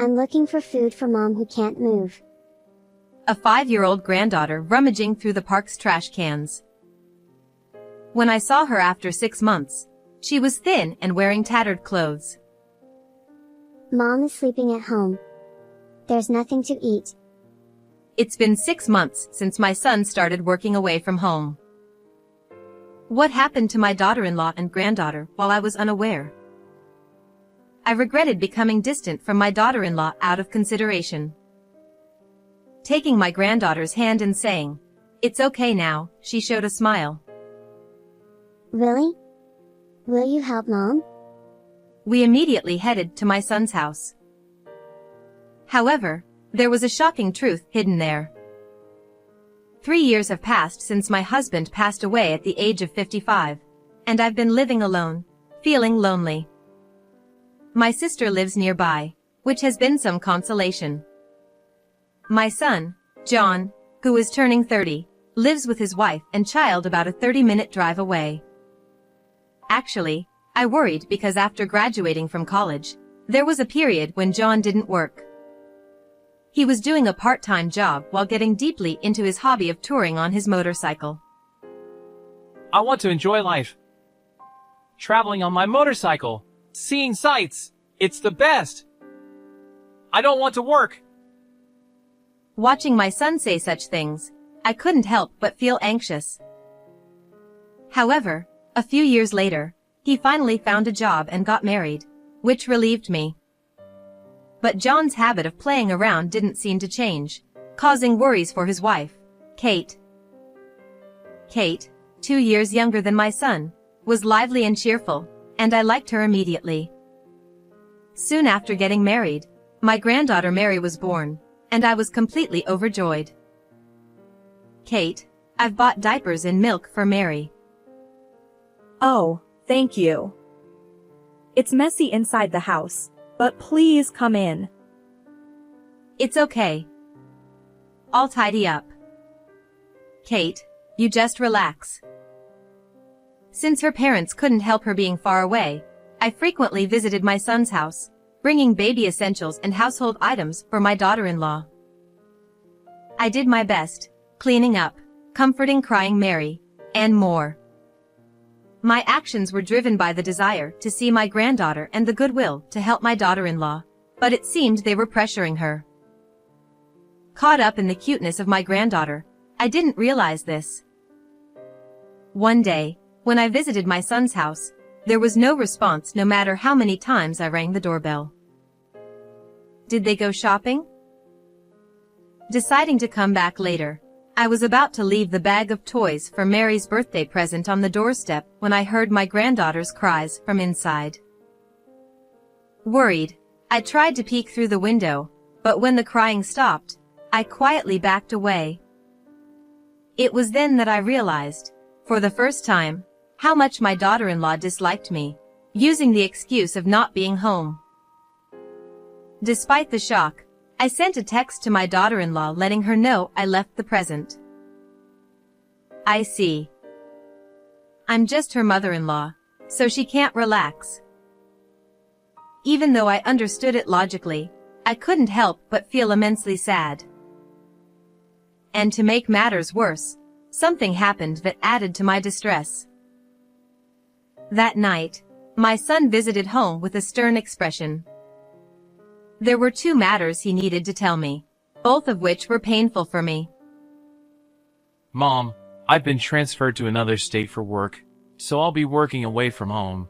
I'm looking for food for mom who can't move. A 5-year-old granddaughter rummaging through the park's trash cans. When I saw her after 6 months, she was thin and wearing tattered clothes. Mom is sleeping at home. There's nothing to eat. It's been 6 months since my son started working away from home. What happened to my daughter-in-law and granddaughter while I was unaware? I regretted becoming distant from my daughter-in-law out of consideration. Taking my granddaughter's hand and saying, "It's okay now," she showed a smile. Really? Will you help mom? We immediately headed to my son's house. However, there was a shocking truth hidden there. 3 years have passed since my husband passed away at the age of 55, and I've been living alone, feeling lonely. My sister lives nearby, which has been some consolation. My son, John, who is turning 30, lives with his wife and child about a 30-minute drive away. Actually, I worried because after graduating from college, there was a period when John didn't work. He was doing a part-time job while getting deeply into his hobby of touring on his motorcycle. I want to enjoy life. Traveling on my motorcycle, seeing sights, it's the best. I don't want to work. Watching my son say such things, I couldn't help but feel anxious. However, a few years later, he finally found a job and got married, which relieved me. But John's habit of playing around didn't seem to change, causing worries for his wife, Kate. Kate, 2 years younger than my son, was lively and cheerful, and I liked her immediately. Soon after getting married, my granddaughter Mary was born, and I was completely overjoyed. Kate, I've bought diapers and milk for Mary. Oh, thank you. It's messy inside the house, but please come in. It's okay. I'll tidy up. Kate, you just relax. Since her parents couldn't help her being far away, I frequently visited my son's house, bringing baby essentials and household items for my daughter-in-law. I did my best, cleaning up, comforting crying Mary, and more. My actions were driven by the desire to see my granddaughter and the goodwill to help my daughter-in-law, but it seemed they were pressuring her. Caught up in the cuteness of my granddaughter, I didn't realize this. One day, when I visited my son's house, there was no response no matter how many times I rang the doorbell. Did they go shopping? Deciding to come back later, I was about to leave the bag of toys for Mary's birthday present on the doorstep when I heard my granddaughter's cries from inside. Worried, I tried to peek through the window, but when the crying stopped, I quietly backed away. It was then that I realized, for the first time, how much my daughter-in-law disliked me, using the excuse of not being home. Despite the shock, I sent a text to my daughter-in-law letting her know I left the present. I see. I'm just her mother-in-law, so she can't relax. Even though I understood it logically, I couldn't help but feel immensely sad. And to make matters worse, something happened that added to my distress. That night, my son visited home with a stern expression. There were 2 matters he needed to tell me, both of which were painful for me. Mom, I've been transferred to another state for work, so I'll be working away from home.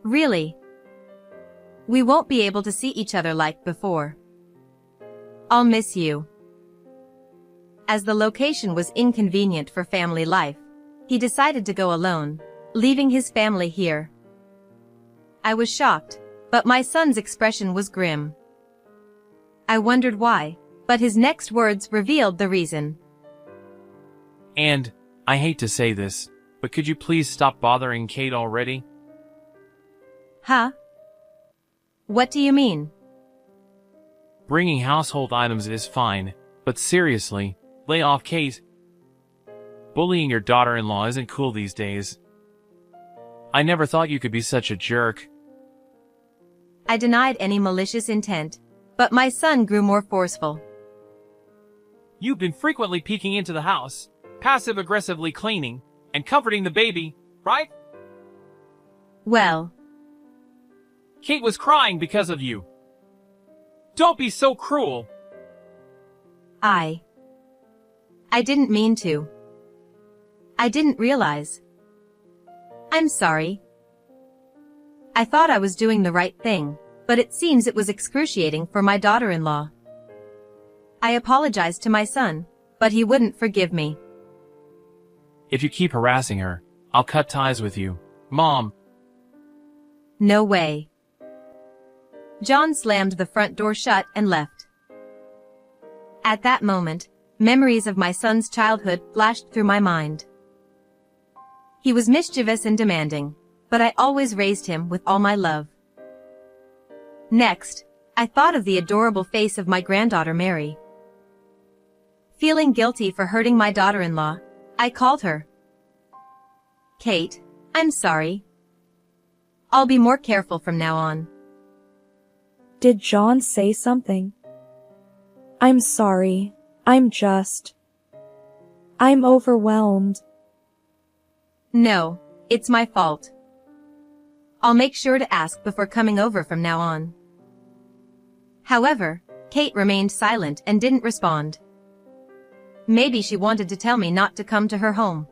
Really? We won't be able to see each other like before. I'll miss you. As the location was inconvenient for family life, he decided to go alone, leaving his family here. I was shocked, but my son's expression was grim. I wondered why, but his next words revealed the reason. And, I hate to say this, but could you please stop bothering Kate already? Huh? What do you mean? Bringing household items is fine, but seriously, lay off Kate. Bullying your daughter-in-law isn't cool these days. I never thought you could be such a jerk. I denied any malicious intent, but my son grew more forceful. You've been frequently peeking into the house, passive-aggressively cleaning, and comforting the baby, right? Well, Kate was crying because of you. Don't be so cruel. I didn't mean to. I didn't realize. I'm sorry. I thought I was doing the right thing, but it seems it was excruciating for my daughter-in-law. I apologized to my son, but he wouldn't forgive me. If you keep harassing her, I'll cut ties with you, Mom. No way. John slammed the front door shut and left. At that moment, memories of my son's childhood flashed through my mind. He was mischievous and demanding, but I always raised him with all my love. Next, I thought of the adorable face of my granddaughter Mary. Feeling guilty for hurting my daughter-in-law, I called her. Kate, I'm sorry. I'll be more careful from now on. Did John say something? I'm sorry. I'm overwhelmed. No, it's my fault. I'll make sure to ask before coming over from now on. However, Kate remained silent and didn't respond. Maybe she wanted to tell me not to come to her home.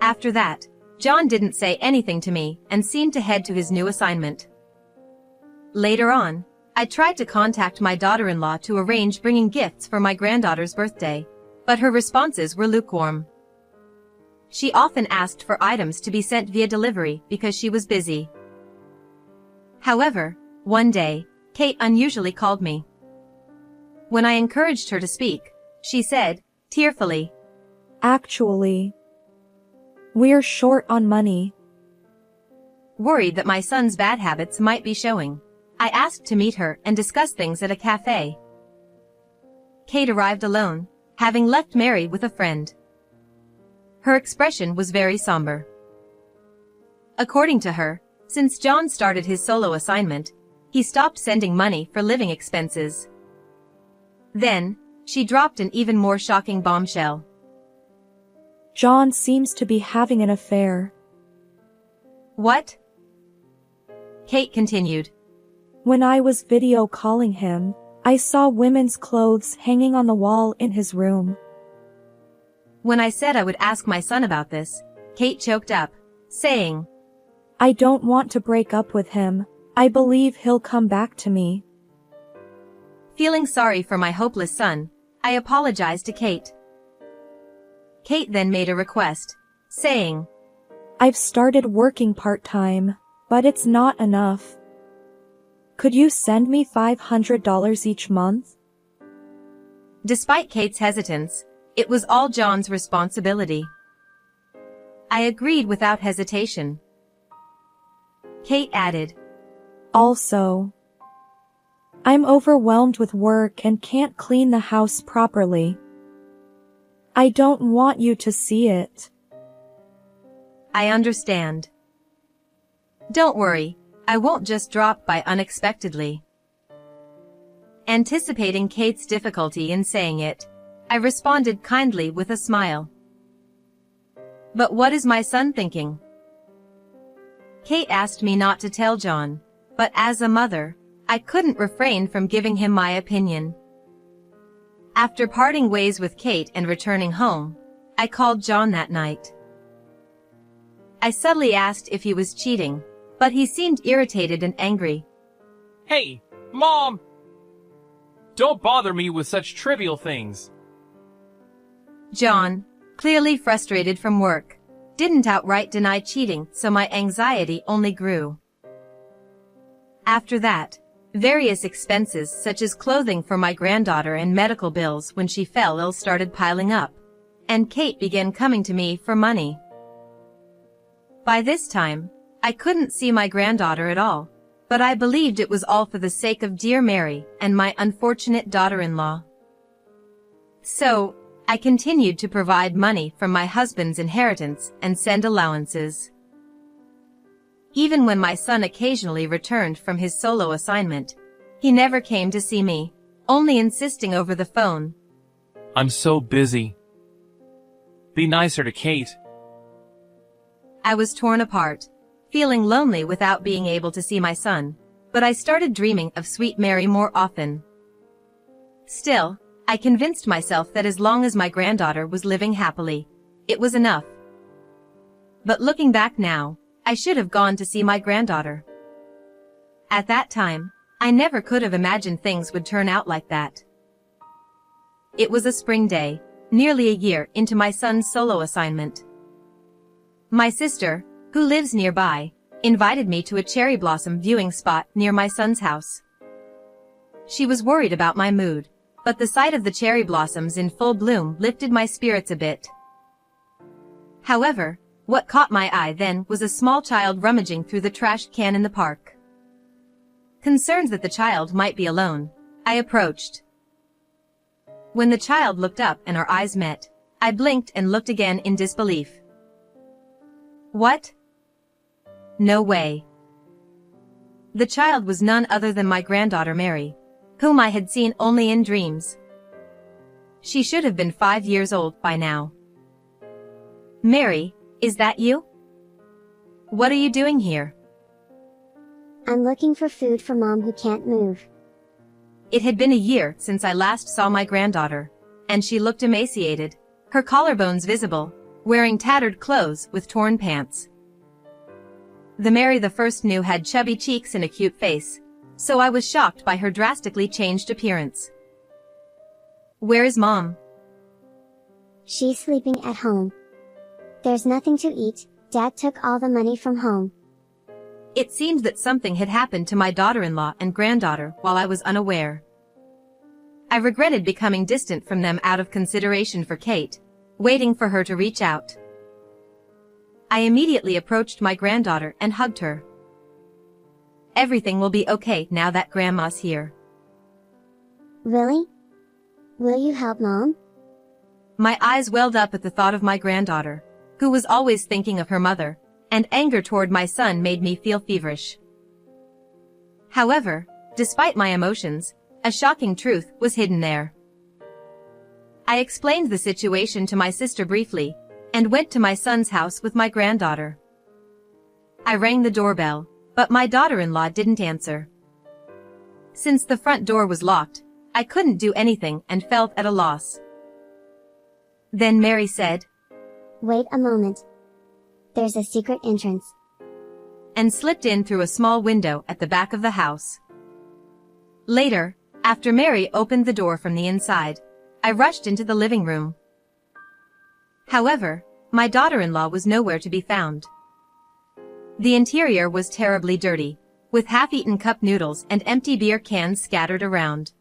After that, John didn't say anything to me and seemed to head to his new assignment. Later on, I tried to contact my daughter-in-law to arrange bringing gifts for my granddaughter's birthday, but her responses were lukewarm. She often asked for items to be sent via delivery because she was busy. However, one day, Kate unusually called me. When I encouraged her to speak, she said, tearfully, Actually, we're short on money. Worried that my son's bad habits might be showing, I asked to meet her and discuss things at a cafe. Kate arrived alone, having left Mary with a friend. Her expression was very somber. According to her, since John started his solo assignment, he stopped sending money for living expenses. Then, she dropped an even more shocking bombshell. John seems to be having an affair. What? Kate continued. When I was video calling him, I saw women's clothes hanging on the wall in his room. When I said I would ask my son about this, Kate choked up, saying, I don't want to break up with him. I believe he'll come back to me. Feeling sorry for my hopeless son, I apologized to Kate. Kate then made a request, saying, I've started working part-time, but it's not enough. Could you send me $500 each month? Despite Kate's hesitance, it was all John's responsibility. I agreed without hesitation. Kate added, Also, I'm overwhelmed with work and can't clean the house properly. I don't want you to see it. I understand. Don't worry, I won't just drop by unexpectedly. Anticipating Kate's difficulty in saying it, I responded kindly with a smile. But what is my son thinking? Kate asked me not to tell John, but as a mother, I couldn't refrain from giving him my opinion. After parting ways with Kate and returning home, I called John that night. I subtly asked if he was cheating, but he seemed irritated and angry. Hey, Mom! Don't bother me with such trivial things. John, clearly frustrated from work, didn't outright deny cheating, so my anxiety only grew. After that, various expenses such as clothing for my granddaughter and medical bills when she fell ill started piling up, and Kate began coming to me for money. By this time, I couldn't see my granddaughter at all, but I believed it was all for the sake of dear Mary and my unfortunate daughter-in-law. So, I continued to provide money from my husband's inheritance and send allowances. Even when my son occasionally returned from his solo assignment, he never came to see me, only insisting over the phone. I'm so busy. Be nicer to Kate. I was torn apart, feeling lonely without being able to see my son, but I started dreaming of sweet Mary more often. Still, I convinced myself that as long as my granddaughter was living happily, it was enough. But looking back now, I should have gone to see my granddaughter. At that time, I never could have imagined things would turn out like that. It was a spring day, nearly a year into my son's solo assignment. My sister, who lives nearby, invited me to a cherry blossom viewing spot near my son's house. She was worried about my mood, but the sight of the cherry blossoms in full bloom lifted my spirits a bit. However, what caught my eye then was a small child rummaging through the trash can in the park. Concerned that the child might be alone, I approached. When the child looked up and our eyes met, I blinked and looked again in disbelief. What? No way. The child was none other than my granddaughter Mary, whom I had seen only in dreams. She should have been 5 years old by now. Mary, is that you? What are you doing here? I'm looking for food for Mom who can't move. It had been a year since I last saw my granddaughter, and she looked emaciated, her collarbones visible, wearing tattered clothes with torn pants. The Mary the first knew had chubby cheeks and a cute face, so I was shocked by her drastically changed appearance. Where is Mom? She's sleeping at home. There's nothing to eat, Dad took all the money from home. It seemed that something had happened to my daughter-in-law and granddaughter while I was unaware. I regretted becoming distant from them out of consideration for Kate, waiting for her to reach out. I immediately approached my granddaughter and hugged her. Everything will be okay now that Grandma's here. Really? Will you help Mom? My eyes welled up at the thought of my granddaughter, who was always thinking of her mother, and anger toward my son made me feel feverish. However, despite my emotions, a shocking truth was hidden there. I explained the situation to my sister briefly, and went to my son's house with my granddaughter. I rang the doorbell, but my daughter-in-law didn't answer. Since the front door was locked, I couldn't do anything and felt at a loss. Then Mary said, "Wait a moment. There's a secret entrance," and slipped in through a small window at the back of the house. Later, after Mary opened the door from the inside, I rushed into the living room. However, my daughter-in-law was nowhere to be found. The interior was terribly dirty, with half-eaten cup noodles and empty beer cans scattered around.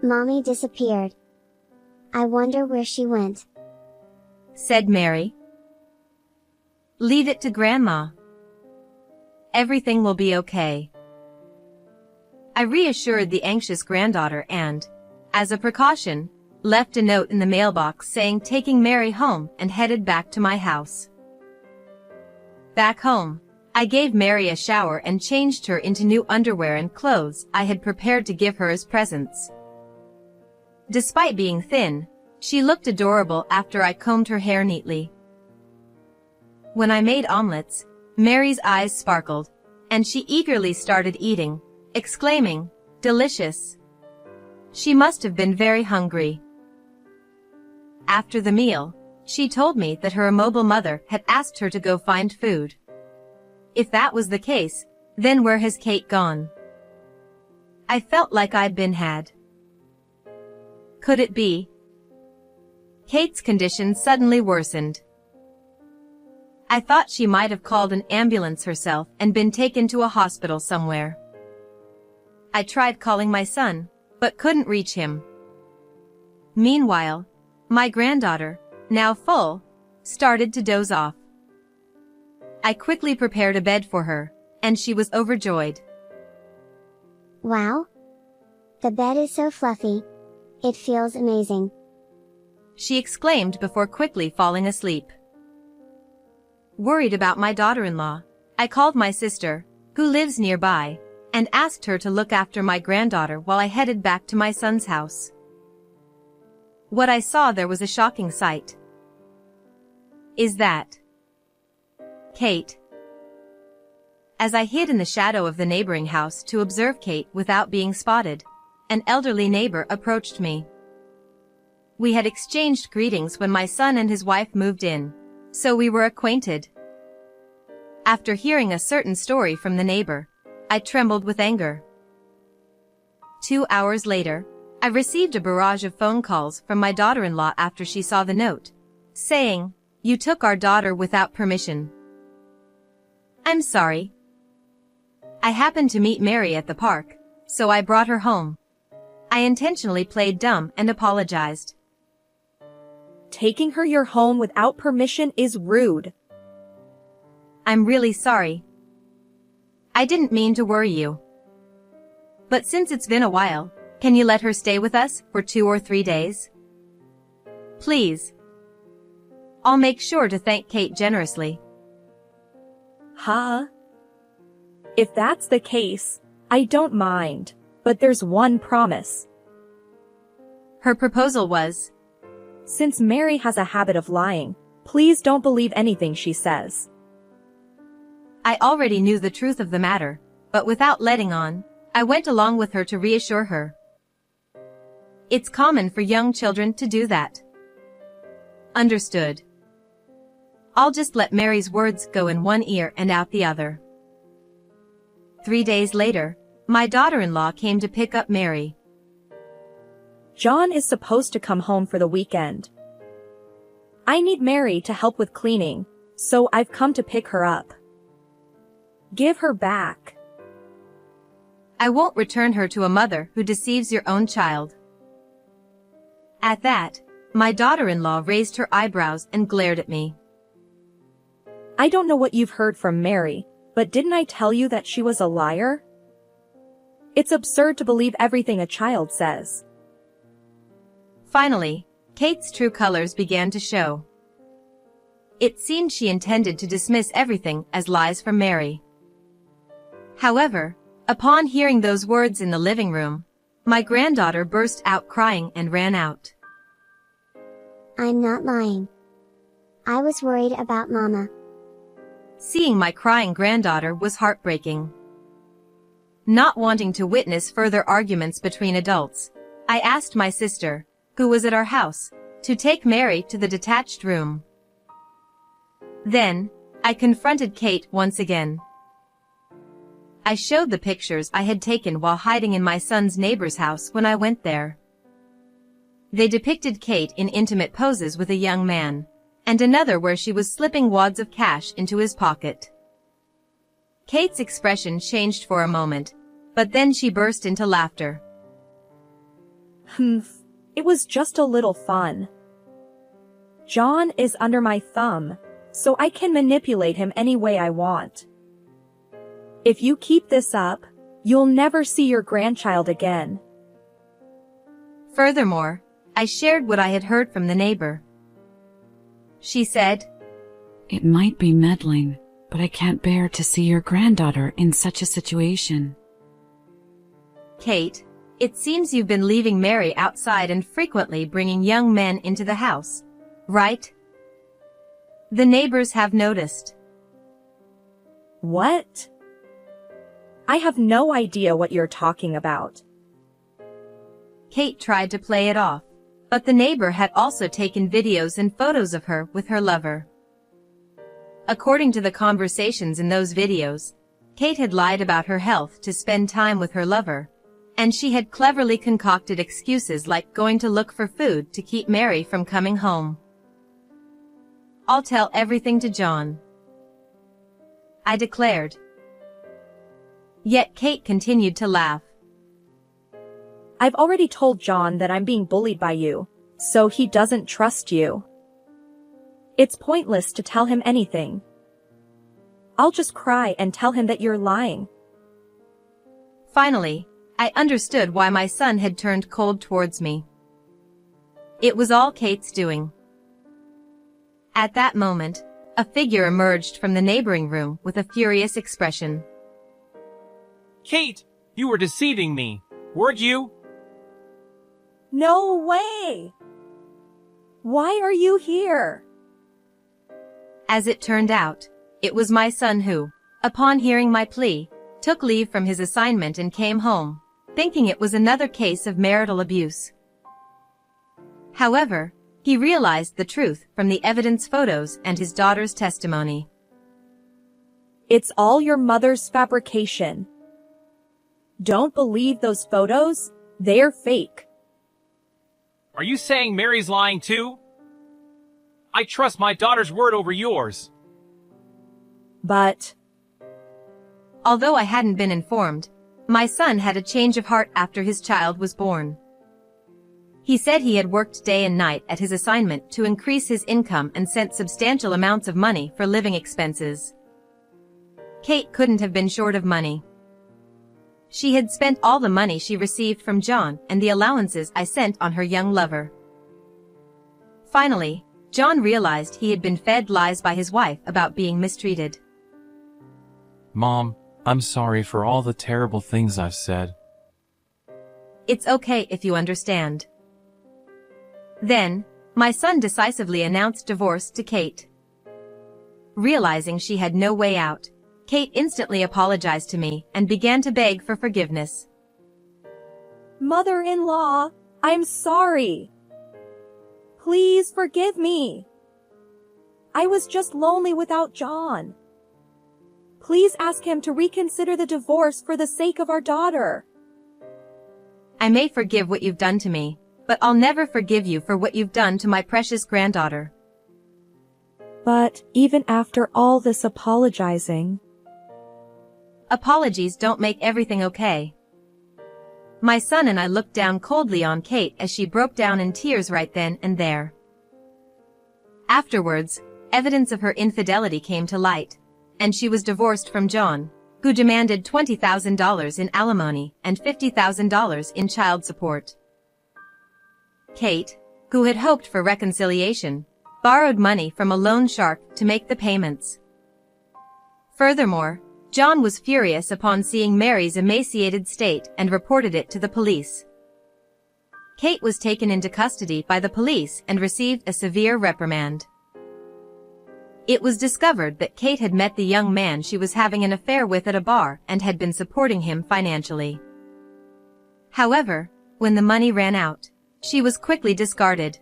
"Mommy disappeared. I wonder where she went," said Mary. "Leave it to Grandma. Everything will be okay." I reassured the anxious granddaughter and, as a precaution, left a note in the mailbox saying taking Mary home and headed back to my house. Back home, I gave Mary a shower and changed her into new underwear and clothes I had prepared to give her as presents. Despite being thin, she looked adorable after I combed her hair neatly. When I made omelets, Mary's eyes sparkled, and she eagerly started eating, exclaiming, "Delicious." She must have been very hungry. After the meal, she told me that her immobile mother had asked her to go find food. If that was the case, then where has Kate gone? I felt like I'd been had. Could it be? Kate's condition suddenly worsened. I thought she might have called an ambulance herself and been taken to a hospital somewhere. I tried calling my son, but couldn't reach him. Meanwhile, my granddaughter, now full, started to doze off. I quickly prepared a bed for her, and she was overjoyed. "Wow! The bed is so fluffy. It feels amazing," she exclaimed before quickly falling asleep. Worried about my daughter-in-law, I called my sister, who lives nearby, and asked her to look after my granddaughter while I headed back to my son's house. What I saw there was a shocking sight. Is that Kate? As I hid in the shadow of the neighboring house to observe Kate without being spotted, an elderly neighbor approached me. We had exchanged greetings when my son and his wife moved in, so we were acquainted. After hearing a certain story from the neighbor, I trembled with anger. 2 hours later, I received a barrage of phone calls from my daughter-in-law after she saw the note, saying, "You took our daughter without permission." I'm sorry. I happened to meet Mary at the park, so I brought her home. I intentionally played dumb and apologized. Taking her your home without permission is rude. I'm really sorry. I didn't mean to worry you. But since it's been a while, can you let her stay with us for 2 or 3 days? Please. I'll make sure to thank Kate generously. Huh? If that's the case, I don't mind, but there's one promise. Her proposal was, Since Mary has a habit of lying, please don't believe anything she says. I already knew the truth of the matter, but without letting on, I went along with her to reassure her. It's common for young children to do that. Understood. I'll just let Mary's words go in one ear and out the other. 3 days later, my daughter-in-law came to pick up Mary. John is supposed to come home for the weekend. I need Mary to help with cleaning, so I've come to pick her up. Give her back. I won't return her to a mother who deceives your own child. At that, my daughter-in-law raised her eyebrows and glared at me. I don't know what you've heard from Mary, but didn't I tell you that she was a liar? It's absurd to believe everything a child says. Finally, Kate's true colors began to show. It seemed she intended to dismiss everything as lies from Mary. However, upon hearing those words in the living room, my granddaughter burst out crying and ran out. I'm not lying. I was worried about Mama. Seeing my crying granddaughter was heartbreaking. Not wanting to witness further arguments between adults, I asked my sister, who was at our house, to take Mary to the detached room. Then, I confronted Kate once again. I showed the pictures I had taken while hiding in my son's neighbor's house when I went there. They depicted Kate in intimate poses with a young man, and another where she was slipping wads of cash into his pocket. Kate's expression changed for a moment, but then she burst into laughter. It was just a little fun. John is under my thumb, so I can manipulate him any way I want. If you keep this up, you'll never see your grandchild again. Furthermore, I shared what I had heard from the neighbor. She said, "It might be meddling, but I can't bear to see your granddaughter in such a situation." Kate, it seems you've been leaving Mary outside and frequently bringing young men into the house, right? The neighbors have noticed. What? I have no idea what you're talking about. Kate tried to play it off, but the neighbor had also taken videos and photos of her with her lover. According to the conversations in those videos, Kate had lied about her health to spend time with her lover, and she had cleverly concocted excuses like going to look for food to keep Mary from coming home. "I'll tell everything to John," I declared. Yet Kate continued to laugh. I've already told John that I'm being bullied by you, so he doesn't trust you. It's pointless to tell him anything. I'll just cry and tell him that you're lying. Finally, I understood why my son had turned cold towards me. It was all Kate's doing. At that moment, a figure emerged from the neighboring room with a furious expression. Kate, you were deceiving me, weren't you? No way! Why are you here? As it turned out, it was my son who, upon hearing my plea, took leave from his assignment and came home, thinking it was another case of marital abuse. However, he realized the truth from the evidence photos and his daughter's testimony. It's all your mother's fabrication. Don't believe those photos, they're fake. Are you saying Mary's lying too? I trust my daughter's word over yours. But Although I hadn't been informed, my son had a change of heart after his child was born. He said he had worked day and night at his assignment to increase his income and sent substantial amounts of money for living expenses. Kate couldn't have been short of money. She had spent all the money she received from John and the allowances I sent on her young lover. Finally, John realized he had been fed lies by his wife about being mistreated. Mom, I'm sorry for all the terrible things I've said. It's okay if you understand. Then, my son decisively announced divorce to Kate. Realizing she had no way out, Kate instantly apologized to me and began to beg for forgiveness. Mother-in-law, I'm sorry. Please forgive me. I was just lonely without John. Please ask him to reconsider the divorce for the sake of our daughter. I may forgive what you've done to me, but I'll never forgive you for what you've done to my precious granddaughter. But even after all this apologizing, apologies don't make everything okay. My son and I looked down coldly on Kate as she broke down in tears right then and there. Afterwards, evidence of her infidelity came to light, and she was divorced from John, who demanded $20,000 in alimony and $50,000 in child support. Kate, who had hoped for reconciliation, borrowed money from a loan shark to make the payments. Furthermore, John was furious upon seeing Mary's emaciated state and reported it to the police. Kate was taken into custody by the police and received a severe reprimand. It was discovered that Kate had met the young man she was having an affair with at a bar and had been supporting him financially. However, when the money ran out, she was quickly discarded.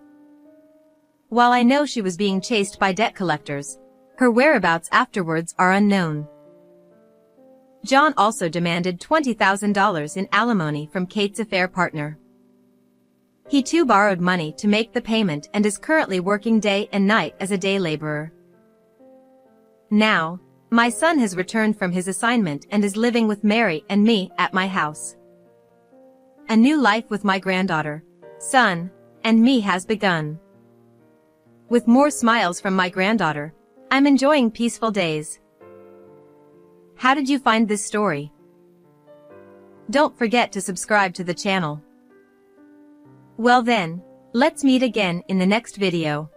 While I know she was being chased by debt collectors, her whereabouts afterwards are unknown. John also demanded $20,000 in alimony from Kate's affair partner. He too borrowed money to make the payment and is currently working day and night as a day laborer. Now, my son has returned from his assignment and is living with Mary and me at my house. A new life with my granddaughter, son, and me has begun. With more smiles from my granddaughter, I'm enjoying peaceful days. How did you find this story? Don't forget to subscribe to the channel. Well then, let's meet again in the next video.